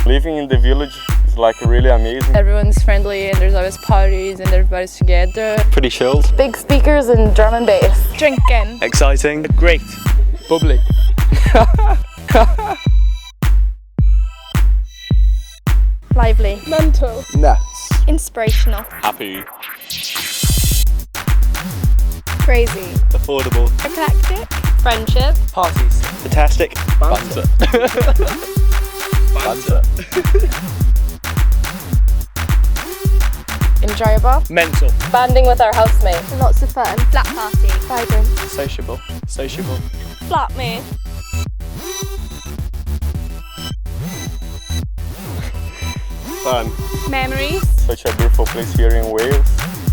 Living in the village is like really amazing. Everyone's friendly and there's always parties and everybody's together. Pretty chilled. Big speakers and drum and bass. Drinking. Exciting. Great. Bubbly. Lively. Mental. Nuts. Inspirational. Happy. Crazy. Affordable. Eclectic. Friendship. Parties. Fantastic. Banter. Banter. Enjoyable. Mental. Banding with our housemates. Lots of fun. Flat party. Vibrant. Sociable. Sociable. Flatmate. Fun. Memories. Such a beautiful place here in Wales.